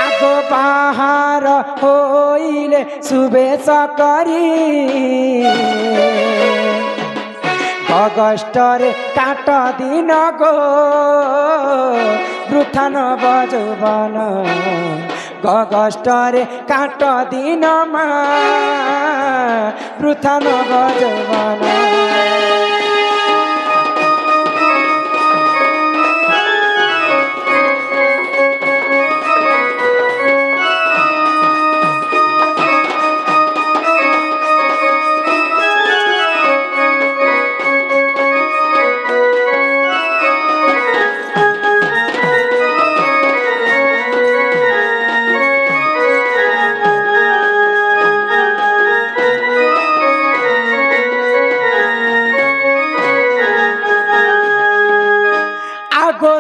आगो बाहर होइले सुबेश करी अगस्टरे काट दिन गो वृथा नव यौवन अगस्टरे काट दिन मा वृथा नव यौवन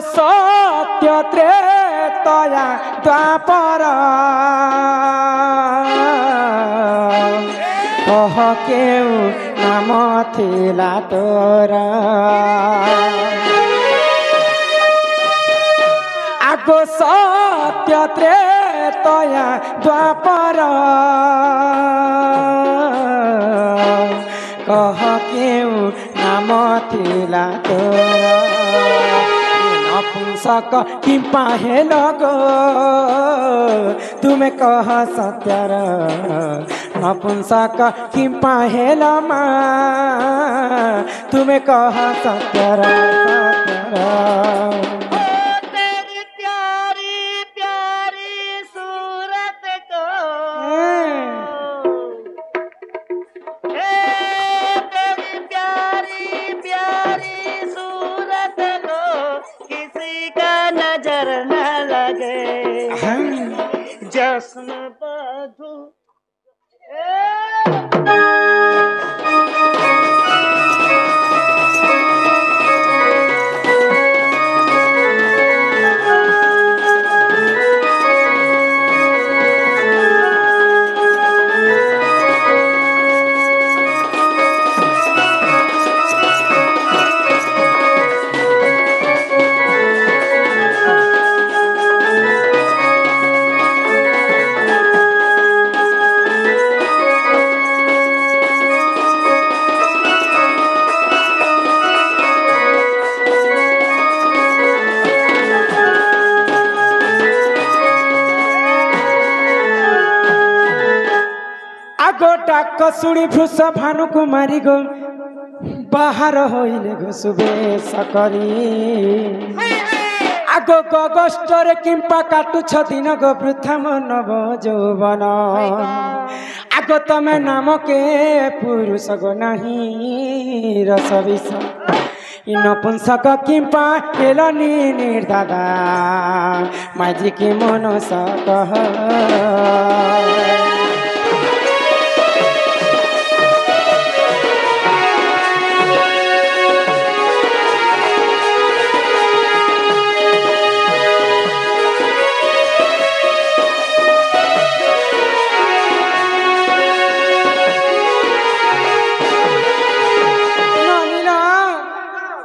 सत्य त्रेतया द्वापर कह केउ नाम थिला तोरा आगो सत्य त्रेतया द्वापर कह केउ नाम थिला तोरा नपुंसक किंपा हेल गो तुम्हें कह सत्यर नपुंसक किंपा हेल मा तुम्हें कह सत्यर सत्यर जश्न बधू डाक शुणी भृष भानु कुमारी गो बाहर होइले गो सुबेश करी आगो अगस्टरे किंपा काटुछ दिन गो वृथा नव यौवन आगो तमे नाम के पुरुष गो नहीं रस विष नपुंसक किंपा हेलनी निर्दादा माजी की मनस कह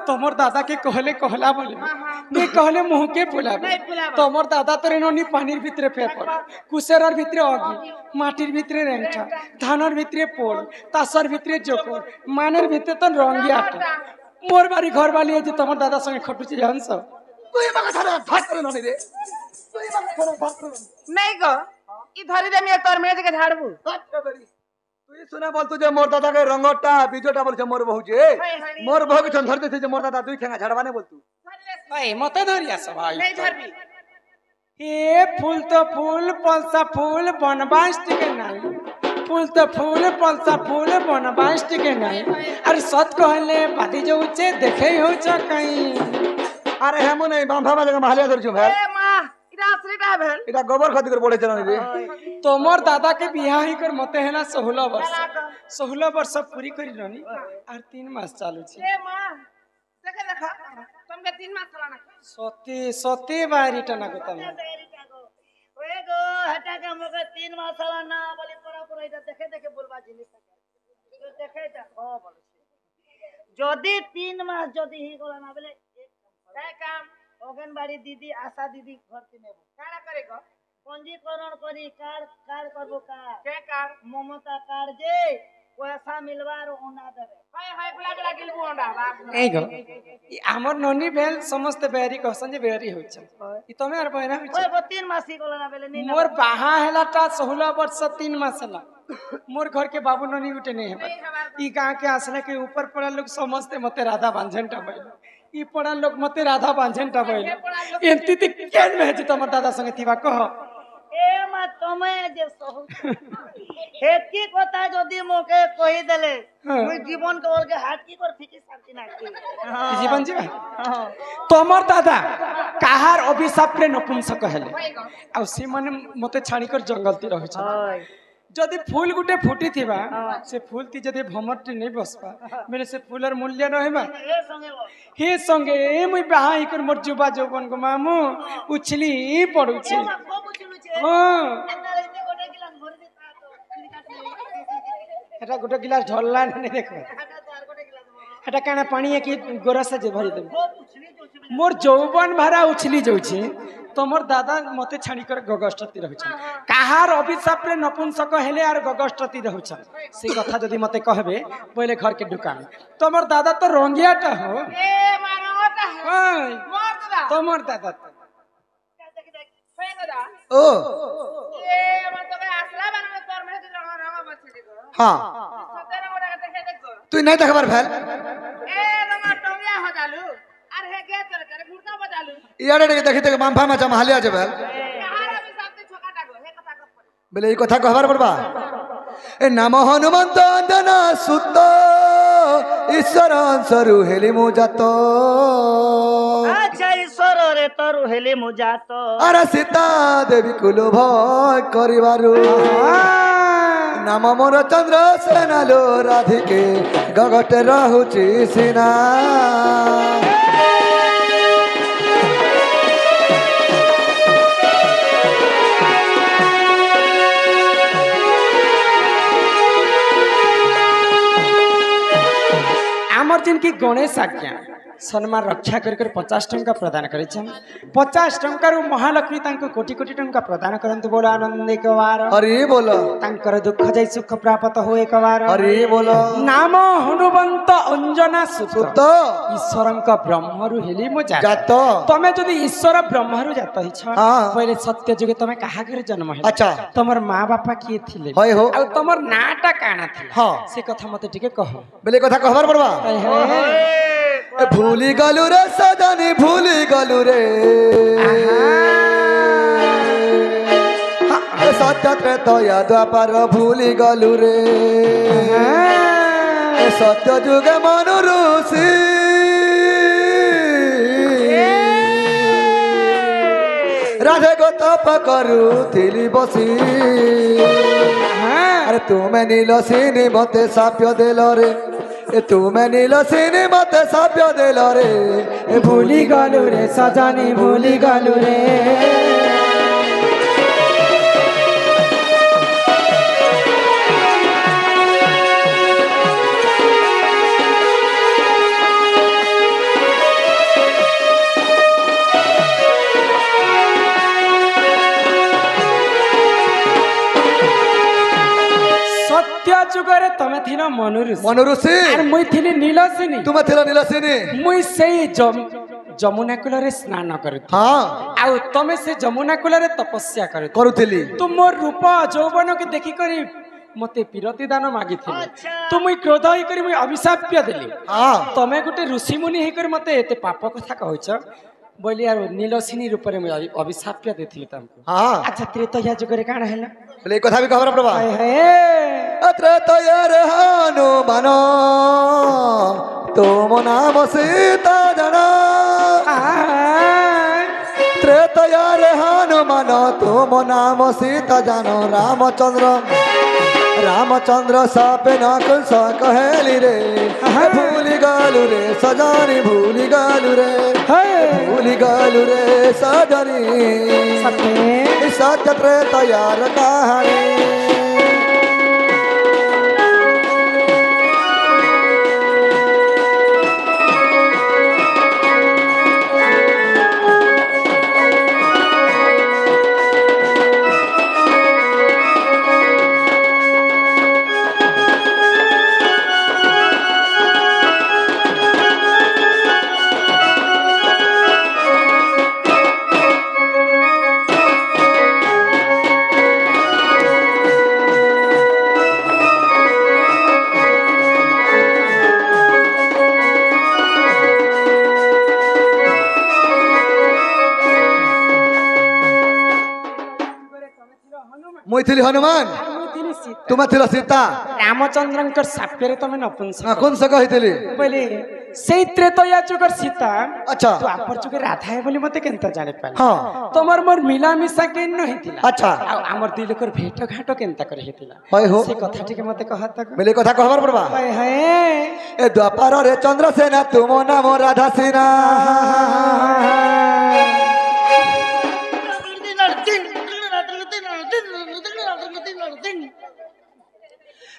तमर दादा के कहले कहला बोले नहीं कहले मुँह के फुला तमर दादा तोरे ननी पानी भितरे फेपर कुसेरार भितरे अगी माटिर भितरे रेंठा धानर भितरे पोल तासर भितरे जोकर मानेर भितरे तो रंगी आटा मोर बारी घर वाली है जो तमर दादा संगे खटुची जानस तुई मगे सारा भात करे ननी रे तुई मगे सारा भात करे नहीं गो ई धरी दे मी तोर मेज के झाड़बू तुई सुना बोल तुझे मोर दादा के रंगटा बीजोटा बोल मोर बहु जे मोर बहु के धर देथे जे मोर दादा दुई ठेंगा झाड़वाने बोल तू भाई मते धरिया सब भाई नहीं धरबी ए फूल तो फूल पलसा फूल बनबास टिके नहीं फूल तो फूल पलसा फूल बनबास टिके नहीं अरे सत कहले बादी जो उचे देखे हो छ कहीं अरे हमु नहीं बांधा वाले महलिया धर छु भाई इटा गोबर खती कर पड़े चलन रे तोमर दादा के बियाह ही कर मते है ना 16 वर्ष पूरी करी रनी और 3 मास चालू छी ए मां देखे देखा तुमके 3 मास चलाना सते बारीटा ना को तम ओए गो हटा के मगे 3 मास चलाना बोली पूरा इटा देखे देखे बोलबा जिनिस तो देखे जा ओ बोल जदी 3 मास जदी ही गला ना बोले काय काम ओ অঙ্গনবাড়ি দিদি আশা দিদি ভর্তি নেব কারা করে গো পঞ্জীকরণ করি কার কার করব কার কে কার মমতা কার যে পয়সা মিলবার ওনা দেবে হয় হয় গুলা গুলা গিলবু ওনা এই গো আমার ননি বেল সমস্ত বেয়ারি कहसन जे बेयारी होइछ इ तमे आर बहना होइछ ওই 3 মাসি গলা না বেলে নি मोर बाहा हेलाटा 16 वर्ष 3 मास हला मोर घर के बाबू ननी उठे नहीं है ई गांव के आसना के ऊपर पड़ा लोग समझते मते राधा बांझनटा बैल ई पड़ा लोग मते राधा बांझनटा बैल एंती ते केन में जे तमर दादा संगे थिबा कह এ মা তুমি যে সহু হেতি কথা যদি মোকে কই দেলে তুই জীবন কে ওরকে হাত কি কর ফিকি শান্তি না কি जीवन जीवा तमर दादा काहार अभिशाप रे नपुंसक हेले आ से माने मते छाणी कर जंगल ती रहै छ जदि फूल गुटे फुटी थिबा से फूल ती जदि भमरटी नहीं बसबा मेरे से फूलर मूल्य रहबा এ সঙ্গে বল हे संगे ए मुई बाहाई कर मोर जुबा जौवन को मामू उछली पड़ू छी মা কো বুঝলু ছে हां এন্না রেতে গোটে গিলাস ভরি দে তা তো ক্রিকেট एटा गुटे गिलास ढलला नहीं देखो হাটা চার গোটে গিলাস বড় एटा काना पानी है कि गोरस से भरी दे কো বুঝলি তো मोर जौवन भारा उछली जाउछी तमर दादा मते छाणी कर गगष्टती रहै छ काहार अभिशाप रे नपुंसक हेले आर गगष्टती रहै छ से कथा जदि मते कहबे पहिले घर के दुकान तमर दादा तो रंगियाटा हो এ মারওটা ओय মোর দাদা तमर दादा দেখ দেখ হয়ে দাদা ओ এ আমার তোকে আসলা বানাবে তোর মেহেদি রঙ রঙ বসে দিগো हाँ সতেরা গোটা দেখে দেখো तू नहीं देखबार भेल এ রঙ টঙ্গিয়া হজালু আর হে গে তোর করে মুর্দা বজালু इयाडे देखि तक माम फामा जमा हालिया जे भेल কাহার আমি সাথে ছকাটা গো হে কথা কর बोले ई कथा कहबार पड़बा ए नाम हनुमंत अंजना सुत ईश्वर अंशरु हेली मु जात আচ্ছা ঈশ্বর রে তোর হেলি মুজাত अरे सीता देवी कुल भय करिबारु नाम मोर चंद्र सेनालो राधिके गगटे रहुची सिना आमर जिनकी गणेश आज्ञा सम्मान रक्षा कर 50 टंका प्रदान करे 50 टंका रु महालक्ष्मी तांको कोटी कोटी टंका प्रदान करंतु बोलो आनंद एक बार हरि बोलो तांकर दुख जाई सुख प्राप्त हो एक बार हरि बोलो नाम हनुमंत अंजना सुत तो ईश्वरंका ब्रह्मरु हेली मो जात जात तमे जदी ईश्वर ब्रह्मरु जात हिछ हाँ। पहिले सत्य जुगे तमे काहा करे जन्म हेल अच्छा तमर मां बापा किए थिले होय हो आ तमर नाटा काना थिले हाँ से कथा मते टिके कह बोले कथा कहबार पड़बा ए भूली गलु रे सजनी भूली गलु रे ए सत्य त्रेतया द्वापर भूली गलु रे ए सत्य जुगे मनु ऋषि राधे को तप करू थिली बसी अरे तुमे नीलसिनी मते साप्य देल रे ए तुमे नीलसिनी मते साप्य देल रे ए भूली गलु रे सजनी भूली गलु रे सत्य जुगरे तमे थिन मनुरुषि मनु ऋषि आर मुई थिनी नीलसिनी तुमे थिल नीलसिनी मुई सेई जमुना कूलरे स्नान करुथि हाँ आउ तमे से जमुना कूलरे तपस्या करुथि करुथिली तुम मोर रूप जौवन के देखि करी मते पिरती दान मागी थिले तु मुई क्रोध होई करी मुई अभिशाप्य देली हाँ तमे गुटे ऋषि मुनि हेकर मते एते पाप कथा कहैछ बोली यार नीलसिनी रूप रे मुई अभिशाप्य देथिले तमको हाँ अच्छा त्रेतया जुगरे काण हैला बोले कथा भी खबर पड़बा हाय हाय अत्र तयर हनुमान तुम नाम सीता जना त्रेतयर हनुमान तुम नाम सीता जानो रामचंद्र सापे न कुल सा कहेली रे भूली गालू रे सजानी भूली गालू रे भूली गालू रे सजनी सत्य त्रेतयर कहानी मुई थिली हनुमान तुम थिल सीता रामचंद्र साप्य तुम नपुंसक नपुंसक होइथिली बोले सेई त्रेतया जुगर सीता अच्छा तो आपर जुगे राधा है बोली मते केनता जाने पाल हाँ तमर मोर मिला मिसा के न हेतिला अच्छा आ हमर दिलकर भेट घाट केनता कर हेतिला होय हो से कथा टिके मते कहत तक बेले कथा कहबार पड़बा हाय हाय ए द्वापर रे चंद्रसेना तुम नाम राधा सेना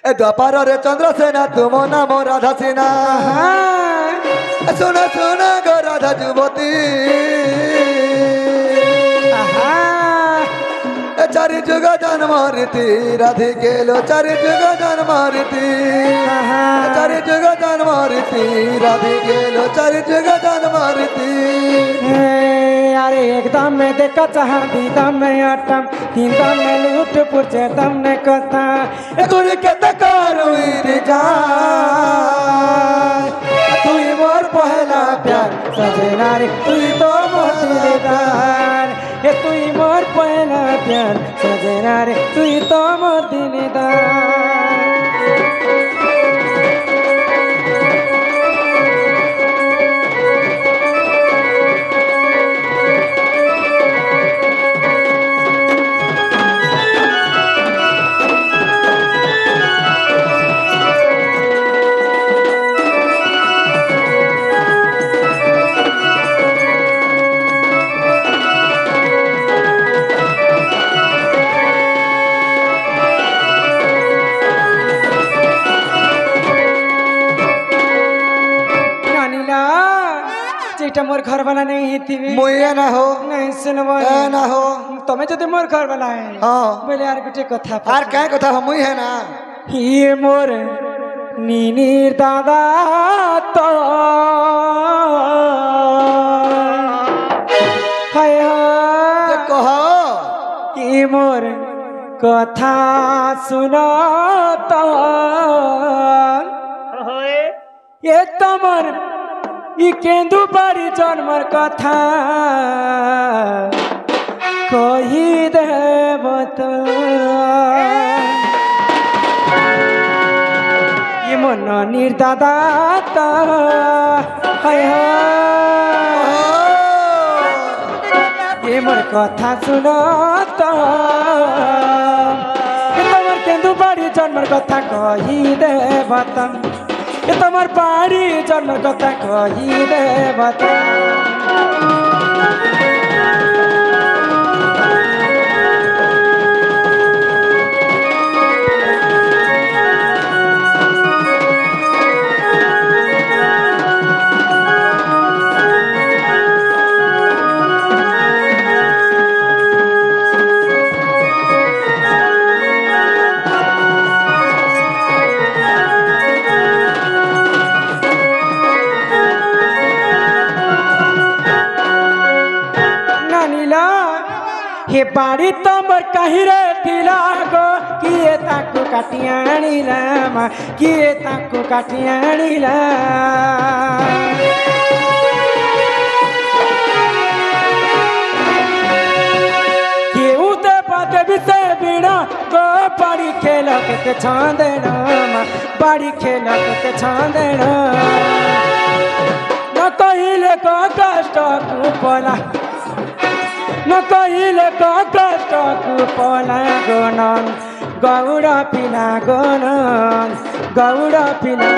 ए द्वापर रे चंद्रसेना तुम नाम राधा सेना सुना सुना गो राधा जुवती चारि जुग जन्म रीति राधे गेलो चारि जुग जन्म रीति चारि जुग जन्म रीति राधे गेलो चारि जुग जन्म रीति अरे एकदम में देखा चाहा दीदम में अटम तीनदम में लूट पुरचे दम ने कथा तुरी के तकारुई रे जान तुई मोर पहला प्यार सजना रे तुई तो मोर दिलदार ए तुई मोर पहला प्यार सजना रे तुई तो मोर दिलदार मोर घर वाला नहीं थी मुए ना हो नहीं सुनबो ना हो तमे जदि मोर घर वाला है हां बोले यार गुटे कथा यार काय कथा हम मुई है ना ये मोर नीनीर दादा तो हाय हाय कहो ये मोर कथा सुनो तो ये तमर इ केंदु बारी जन्मर कथा कही देव तो ये मन निर्दादा तो हाय ये मोर कथा सुनो तो तमर केंदु बारी जन्मर कथा कही देव तो ये तमर पारी जन्म कथा कही देवता हे बाड़ी तमर कहीं रे थिला गो किए ताको काटियाणीला मा किए ताको काटियाणीला केहू ते बाते बिसे बिना गो बाड़ी खेल के छांदेना मा बाड़ी खेल के छांदेना न कहिले को कष्ट कुपला न कहिले को कष्ट कुपला गोनन गौड़ा पिला गोनन गौड़ा पिला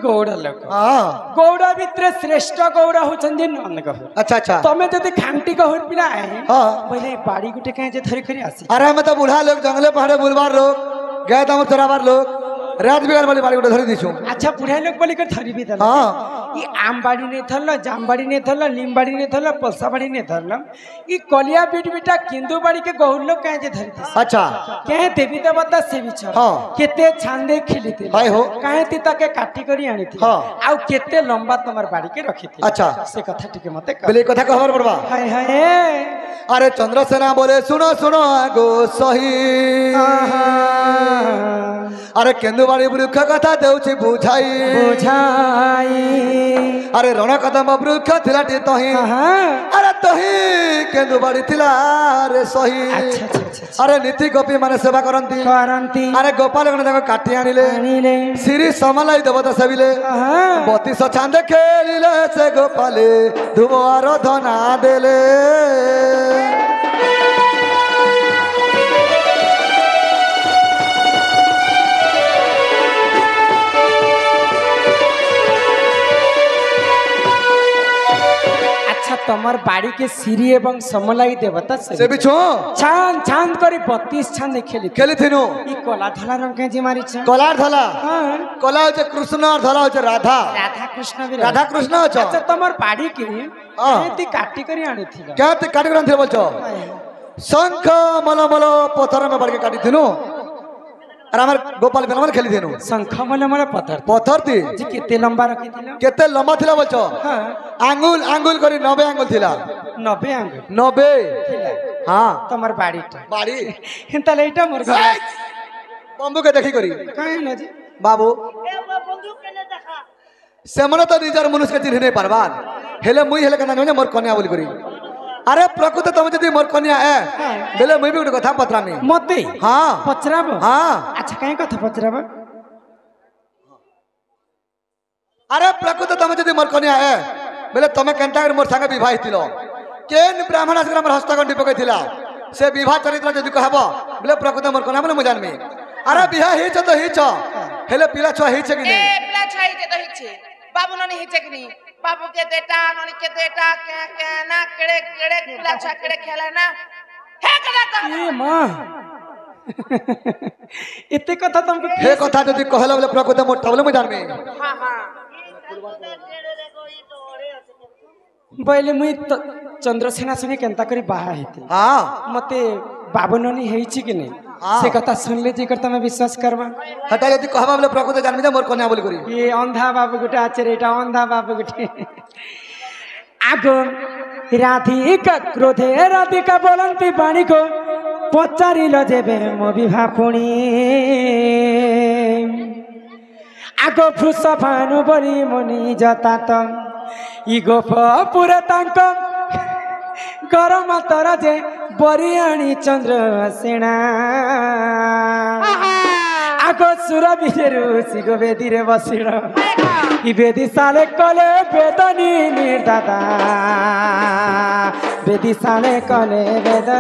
गौड़ा लोक गौड़ा भितर श्रेष्ठ गौड़ा होचंदी नंद गहुर अच्छा अच्छा तमे जदि खांटी गहुर पिला है पहले बाड़ी गुटे कहे जे धरी खरी आसी अरे हम तो बूढ़ा लोग जंगले पहाड़े बुलबार लोग गए तम चराबार लोग रात बिगाड़ वाली बाड़ी गुटे धरी दिछु अच्छा बूढ़ा लोग बोली कर धरी भी दला हां ई आम बाड़ी ने धरल जाम बाड़ी ने धरल नीम बाड़ी ने धरल पलसा बाड़ी ने धरल ई कलिया बीट बेटा किंदु बाड़ी के गहुल लोग कहे जे धरती अच्छा कहे देवी देवता से बिछ हां केते छांदे खिलिते हाय हो कहे ती ताके काटी करी आनी थी हां आउ केते लंबा तमर बाड़ी के रखी थी अच्छा से कथा टिके मते बोले कथा खबर पड़वा हाय हाय अरे चंद्रसेना बोले सुनो सुनो गो सही अरे केंदुबाड़ी वृक्ष कथा देउछि बुझाई बुझाई अरे रण कदम वृक्ष थिला टी तही अरे तही केंदुबाड़ी थिला रे सही अच्छा अच्छा अरे नीति गोपी माने सेवा करंती अरे गोपाल गण जाक काटी आनिले श्री समलाई देवता सेविले बतीस चांदे खेलिले से गोपाले धुब आराधना देले तमर बाड़ी के सिरी एवं समलाई देवता से बिछो छान छान करी 32 छान खेली खेली थिनु ई कला धला रंग के जे मारी छ कला धला हां कला होचे कृष्ण और धला होचे राधा राधा कृष्ण होचे अच्छा तमर बाड़ी के केती काटी करी आनी थी केती काटी करी आनी बोलछो शंख मल मल पत्थर में बड़ के काटी थिनु और हमार गोपाल बेलमन खेली देनु शंख मल मल पत्थर थी जी केते लंबा रखी थिला केते लंबा थिला बोलछो हां आंगुल आंगुल करी 90 आंगुल थिला 90 आंगुल 90 थिला हां तमर बाड़ी हिंता लेटा मोर घर बंदूक के देखी करी काहे न जी बाबू ए बंदूक केने देखा सेमन तो निजर मनुष्य के चिन्ह नहीं पारबान हेले मुई हेले कना मोर कन्या बोली करी अरे प्रकृत तुम जदी मोर कन्या है बेले मुई भी गुटे कथा पचरामी मते हां पचराब हां अच्छा काहे कथा पचराब अरे प्रकृत तुम जदी मोर कन्या है बेले तमे केनता मोर संगे विवाह थिलो केन ब्राह्मण असगर मोर हस्तगंडी पकै थिला से विवाह चरित्र जदी कहबो बेले प्रकृत मोर कन्या माने मुजान में अरे बिहा हिच तो हिच हेले पिला छुआ हिच कि नहीं ए पिला छुआ हिच तो हिच बाबू ननी हिच कि नहीं बाबू के देटा ननी के देटा के ना केड़े केड़े पिला छुआ केड़े खेला ना हे कदा कर ए मां इते कथा तुमको हे कथा जदी कहला बोले प्रकृत मोर तबले मुजान में हां हां पहले मुई चंद्रसेना संगे केनता करी बाहा हेती हां मते बाबननी हेछि कि नहीं से कथा सुन ले जी करता मैं विश्वास करबा हटा जदी कहबा बोले प्रकृत जानमी मोर कन्या बोली करी ये अंधा बाबू गुटे आचरे एटा अंधा बाबू गुटे आगो राधिका क्रोधे राधिका बोलंती बाणी को पचारिल जेबे मो विवाह पुणी आगो फुस भानु बरी मनी जता त इ गोप पुरे तांक गरम तर जे बरियाणी चंद्र सेना आगो सुर बिजेरु सिगो बेदी रे बसिर इ बेदी साले कले बेदनी निर्दाता बेदी साले कले बेद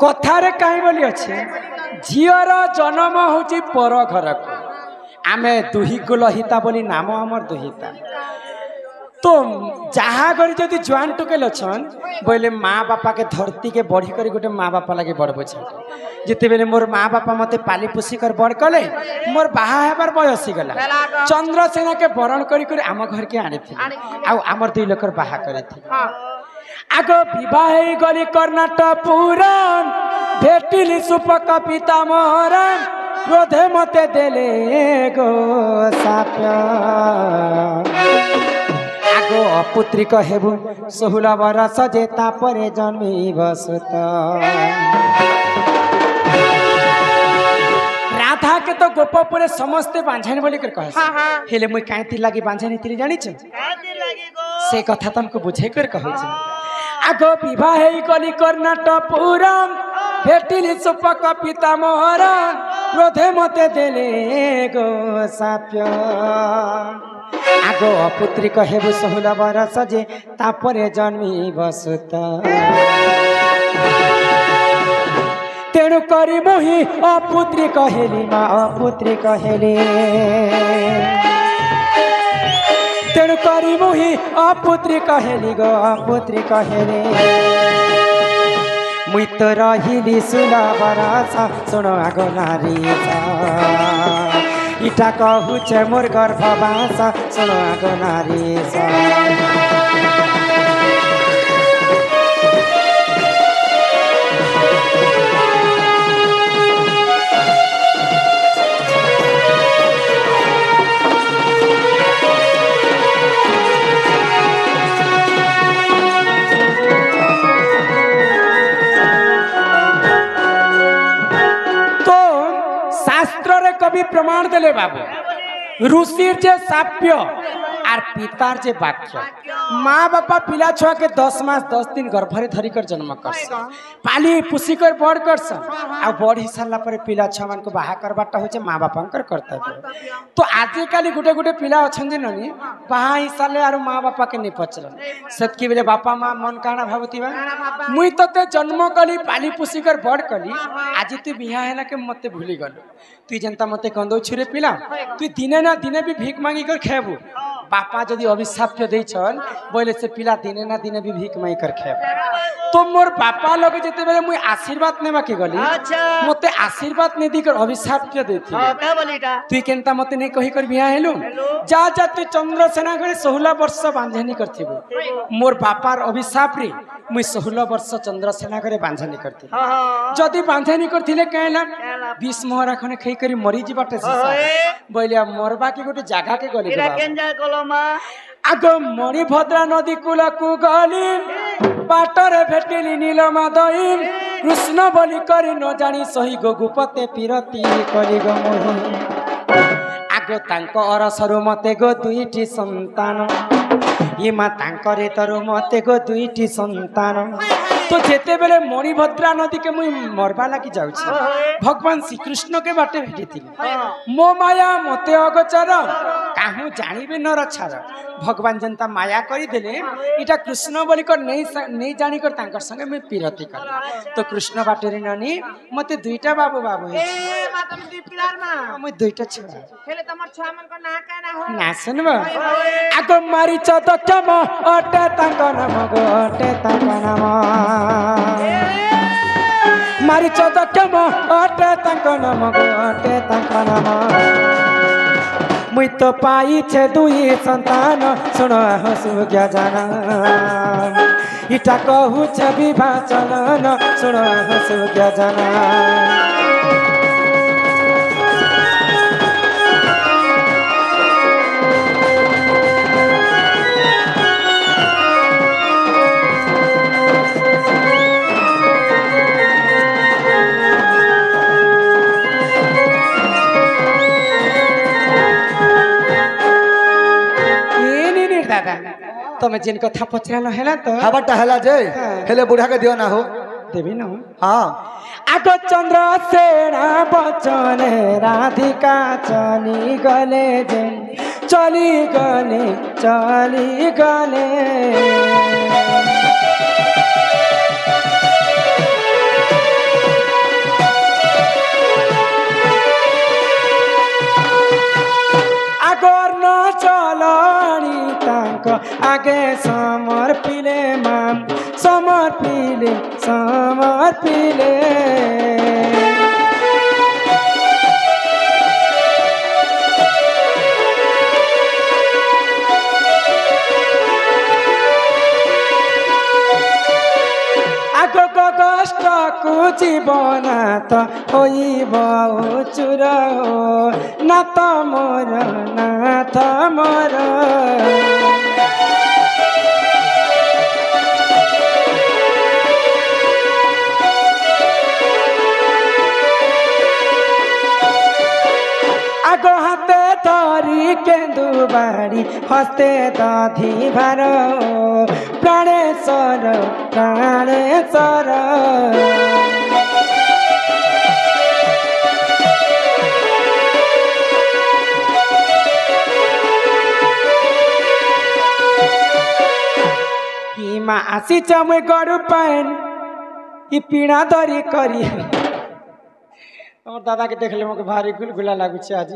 कथारे कहीं बोली अच्छे झीर जन्म हूँ पर घर को आमे दुही कुलहिता बोली नाम आमर दुहिता तो जहा करी जदि जुआन टुकेल अछन बोले माँ बापा के धरती के बढ़ी कर गोटे माँ बापा लगे बड़ बोझ जिते बेले मोर माँ बापा मते पाली पोषी कर बड़ कले मोर बाहा हेबार बयस गला चंद्रसेना के बरण करी आम घर के आनी थी आमर दुई लोकर बाहा करे थी आगो विवाह गली कर्नाटक पुराण भेटिली सुपक पिता मोहरान क्रोधे मते देले गो साप्य आगो अपुत्री कहेबु 16 बरस जेता परे जन्मी बसुत राधा के तो गोपपुरे समस्ते बांझानी बोली कर कहे हेले मुई काहे लागी बांझानी तिली जानी छ से कथा तुमको बुझे कर कहै छ आगो विवाह गली कर्नाटक पुराण भेटिली सुपक पिता मोहरान क्रोधे मते देले गो साप्य आगो अपुत्री कहेबु 16 बरस जे तापरे जन्मी बसुत तेणु करी मोही अपुत्री कहेली माँ अपुत्री कहेली तेणु करी मुही अपुत्री कहेली गो अपुत्री कहेले मुई तो रहिली सुला बरसा सुनो आगो नारी इटा कहूचे मोर गर्भ भाषा सुनो आगो नारी कभी प्रमाण देले बाबू ऋषिर जे साप्य आर पितार जे वाक्य माँ बापा पिला छुआ के 10 मास 10 दिन गर्भरे धरी कर जन्म करसन पाली पुसी कर बड़ करसन आ बड़ ही साला पर पिला छुआ मान को बाहा करबाटा होचे माँ बापांकर कर्तव्य तो आजे काली गुटे गुटे पिला अछन जे ननी बाहा ही साले आरो माँ बापा के नै पचलन सतकी बेले बापा माँ मन काना भाबुतीबा मुई तते जन्म कली पाली पुसी कर बड़ कली आज तू बिहा हैला के मते भूली गलो तू जनता मते कंदो छुरे पिला तू दिने ना दिने भी भीख मांगी कर खेबू बापा जदि अभिशाप दे छन बोले से पिला दिने ना दिने भी भीख मांगी कर खेब तो मोर बापा लगे जेते बेले मुई आशीर्वाद नेमा के गली मते आशीर्वाद ने दी कर अभिशाप देथि का बोलीटा तू केनता मते नै कहि कर बिहा हेलु जा जा तू चंद्रसेना गरे 16 वर्ष बांधनी करथिबो मोर बापार अभिशाप रे मुई 16 वर्ष चंद्रसेना गरे बांधनी करथि जदि बांधनी करथिले कहला 20 मोहरा खने खई करी मरी जिबाटे बोलिया मरबा के गोटे जागा के गली केंजा कलमा आगो मणिभद्रा नदी कूल को गली बाटरे भेटिली नीलमा दई कृष्ण बोली करी न जानी सही गो गुपते पिरती कली गो मोही आगो तांको अरसरु मते गो दुईटी संतान ये माँ तांकरे तरु मते गो दुईटी संतान तो जेते बेले मणिभद्रा नदी के मुई मरबा लागी जाउछि भगवान श्री कृष्ण के बाटे भेटिथिले मो माया मते अगोचर काहू जानिबे न रछार भगवान जनता माया करी देले इटा कृष्ण बोली कर नहीं जानी कर तांकर संगे मैं पिरती कर तो कृष्ण बाटे रे ननी मते दुईटा बाबू बाबू ए मातम दी पिलार मा मैं दुईटा छुआ हेले तमर छुआ मन को ना का ना हो ना सुनबा आगो मारी चदकम अटे तांका नाम गो अटे तांका नाम मारी चदकम अटे तांका नाम गो अटे तांका नाम मुई तो पाई छे दुई संतान सुनो हसु क्या जाना इटा कहू छे विवाह चलन सुनो हसु क्या जाना तमे जिन कथा पचरालो हेला तो हबटा हेला जे हेले बुढ़ा के दियो ना हो देवी न हां आगो चंद्र सेना बचन राधिका चली गले जे चली गले आगोर न चलनी तांको आगे समर्पिले माम समर्पिले आगो कष्ट को जीवन तो होइब चुर नाथ मोर आगो हाथे धरी केन्दु बाड़ी हस्ते दधी भार प्राणेश्वर हिमा आसी चमे गरु पान ई पीड़ा धरी करी दादा के देखले मके भारी गुलगुला लागु छ आज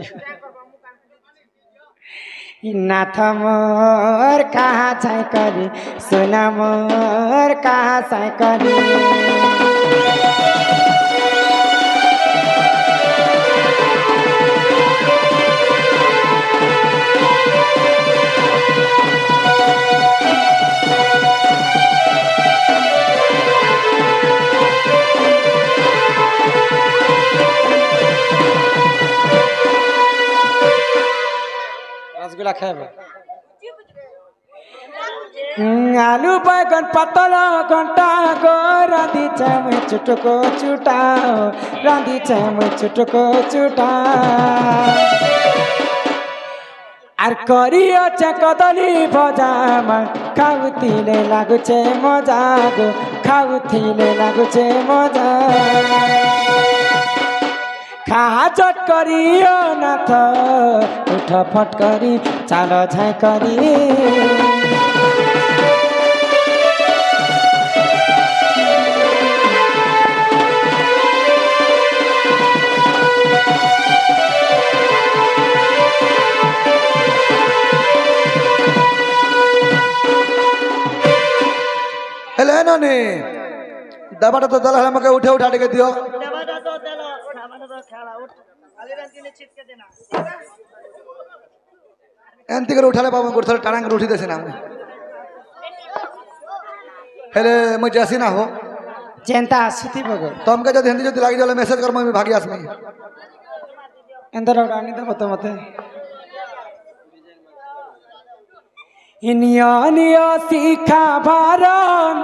नाथ मोर कहाँ छै करी सुना मोर कहाँ छै करी रसगुल्ला खाए आलू बैगन पतला घंटा गो रांधी चाम चुटको चुटाओ रांधी चाम चुटको चुटा आर करियो चे कदली भजामा खाउथिले लागुचे मजा गो खाउथिले लागुचे मजा खा चट करियो नाथ उठ फट करी चाल झाइ करी हेले नानी दबाटा तो दल है मके उठे उठा के दियो दबाटा तो दल दबाटा तो खेला उठ खाली रंती ने छिट के देना एंती कर उठाले बाबू गुरथल टांग कर उठी देसे ना हेले म जासी ना हो जेंता आसुती बगो तुमके जद हिंदी जद लागी जाला मैसेज कर मैं भागी आसमी एंदर उडानी दबो तो मते इनिया शिखा भारम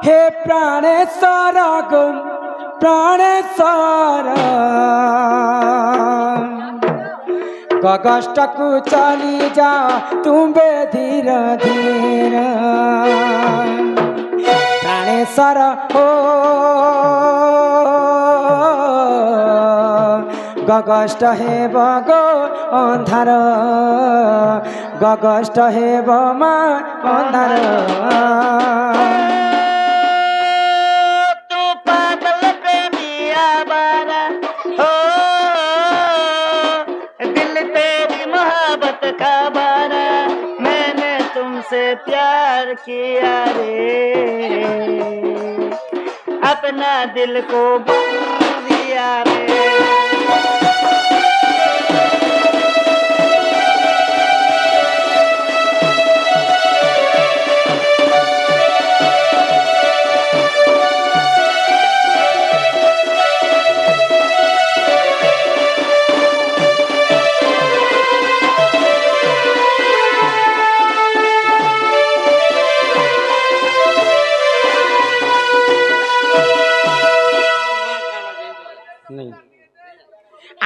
हे प्राणेश्वर गो प्राणेश्वर गगष्ट को चली जा तुम्बे धीर धीर प्राणेश्वर हो गगष्ट हे बगो अंधार गगष्ट हे बमा अंधार तू पागल प्रेमिया बारा हो दिल तेरी मोहब्बत का बारा मैंने तुमसे प्यार किया रे अपना दिल को दिया रे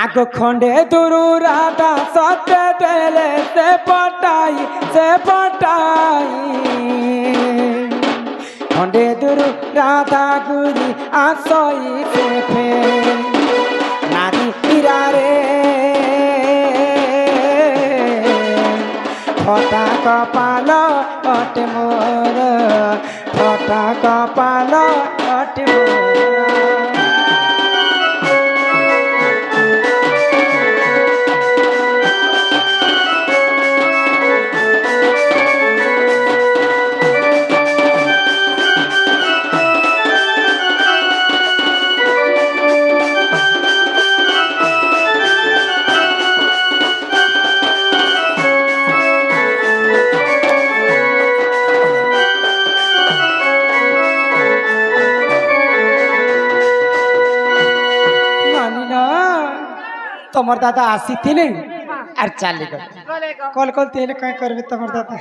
आगो खंडे दुरु राधा सत्य देले से पटाई खंडे दुरु राधा गुरी आसई से फेर नारी पीरा रे फटा कपाल अटे मोर फटा कपाल अटे मोर तमर दादा आसी थिले आर चाली गले कल कल तेले काय करबे तमर दादा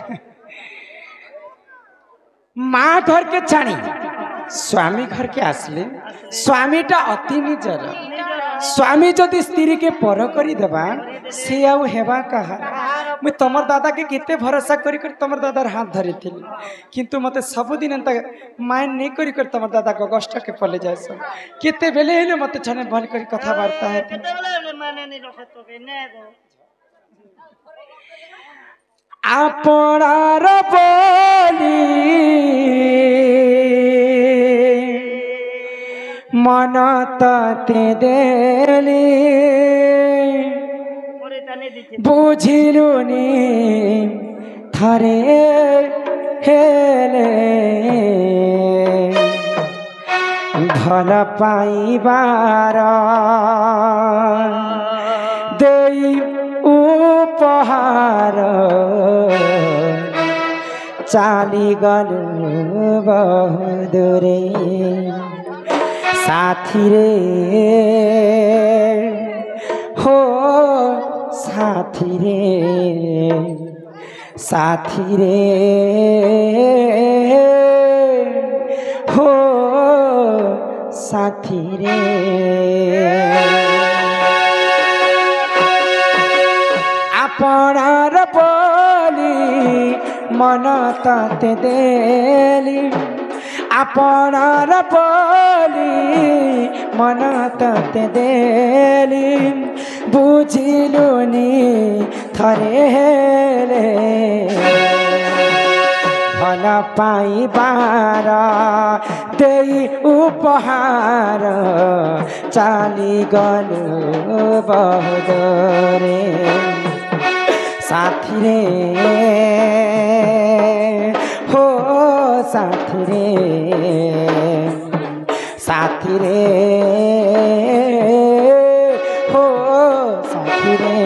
माँ घर के छाणी स्वामी घर के आसले स्वामीटा अति निजर स्वामी जदि स्त्री के पर करी देबा से आउ हेबा कहा मैं तमर दादा के केते भरोसा करी कर तमर दादार हाथ धरी थिली किंतु मते सब दिन एंता माइन नहीं करी कर तमर दादा को कष्ट के पले जाय सब केते बेले हेले मते छने भल करी कथा वार्ता है केते बेले माने नहीं रखत तो ने गो आपणार बोली मन तते देली ବୁଝିଲୁନି ଥରେ ହେଲେ ଭଲ ପାଇବାର ଦେଇ ଉପହାର ଚାଲିଗଲୁ ବହୁଦୂରେ ସାଥିରେ हो साथी रे हो साथी रे आपणार बोली मन तते देली आपणार बोली मन तते देली बुझिलुनी थरे हेले भल पाइबार देई उपहार चालिगलु बहुदूरे साथी रे हो साथी रे साथी रे हो साथी रे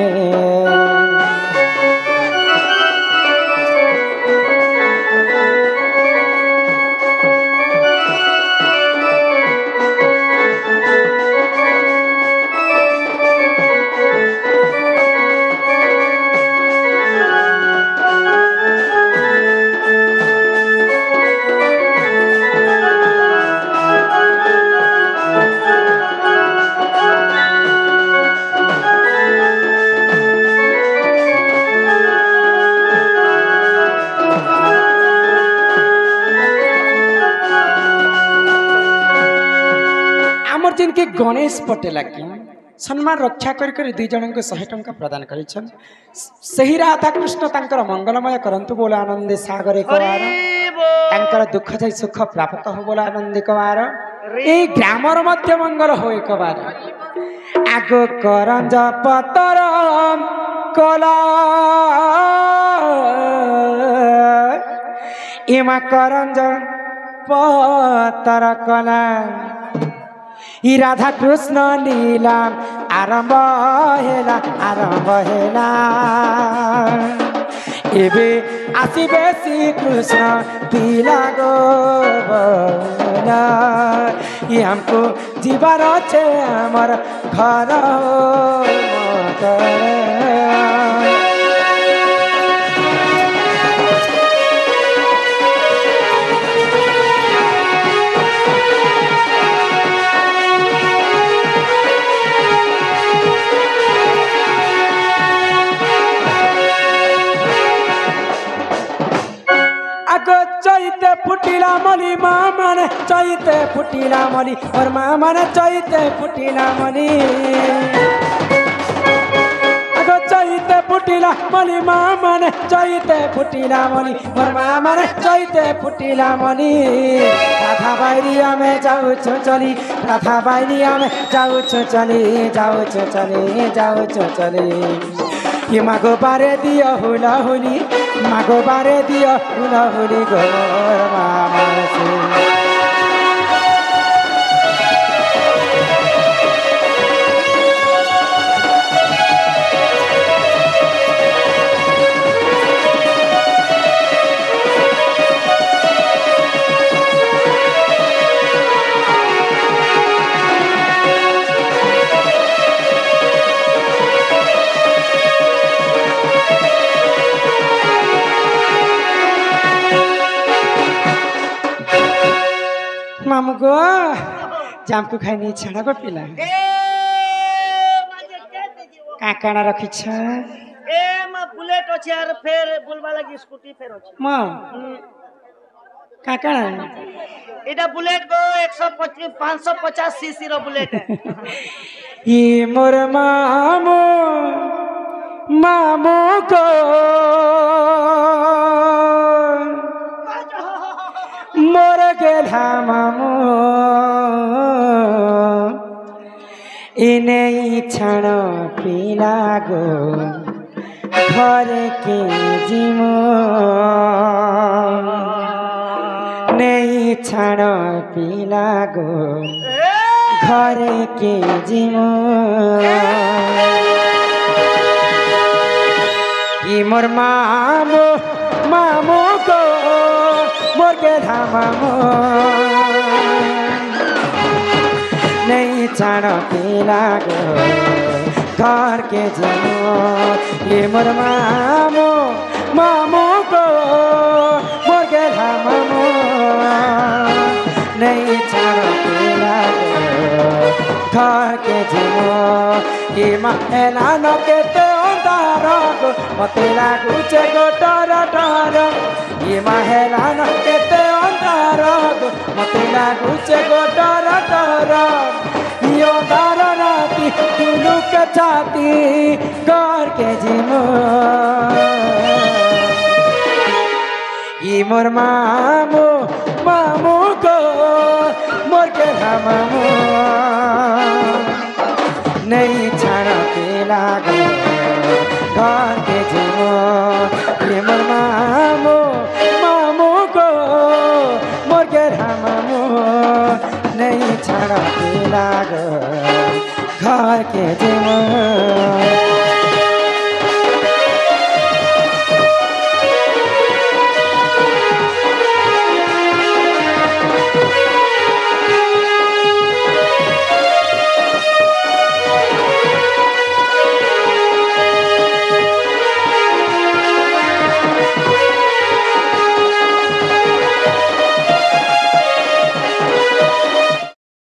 जिनके गणेश पटेल की सम्मान रक्षा कर दुई जन को 100 टंका प्रदान कर राधा कृष्ण तांकर मंगलमय करंतु बोला आनंद सागर एक बार दुख जाई सुख प्राप्त हो बोला आनंद एक बार ए ग्रामर मध्य मंगल हो एक बार आगो करंज पतर कला इमा करंज पतर कला ई राधा कृष्ण लीला आरंभ हेला एबे आसीबे श्री कृष्ण पीला गो ये हमको जीवार छे हमर घर चैते फुटिला मली माँ माने चैते फुटिला मली और माँ माने चैते फुटिला मली चैते फुटिला मली माँ माने चैते फुटिला मली और माँ माने चैते फुटिला मली राधा बाइरिया में जाऊ चली राधा बाइरिया में जाऊ चली ये मागो बारे दियो हुला हुली मागो बारे दियो हुला हुली गोर मामा से मामू गो जामको खाइने छाडा गो पिला काकाना रखी छ ए म बुलेट अछि आर फेर बुलबा लागि स्कूटी फेर अछि म काकाना एटा बुलेट गो 125 550 सीसी रो बुलेट है ये मोर मामू मामू को मोर गेला मामू इने छाण पिला गो घर के जीमो नहीं छाड़ पिला गो घर के जीमो ये मोर मामो मामो को मोर के धामो नहीं छाड़ पिला गो घर के जीमो ये मोर मामो मामो को मोर के धामो नहीं छाड़ पिला गो घर के जीमो ये महला न के ते मते लागुचे गो डर डर ये महला न केते अंधार मते लागुचे गो डर डर यो डर राती तुलू के छाती घर के जीमो ये मोर मामो मामो को मोर के धामो नहीं छाड़ा के लागो घर के जीमो ये मोर मामो मामो को मोर के धामो नहीं छाड़ा के लागो घर के जीमो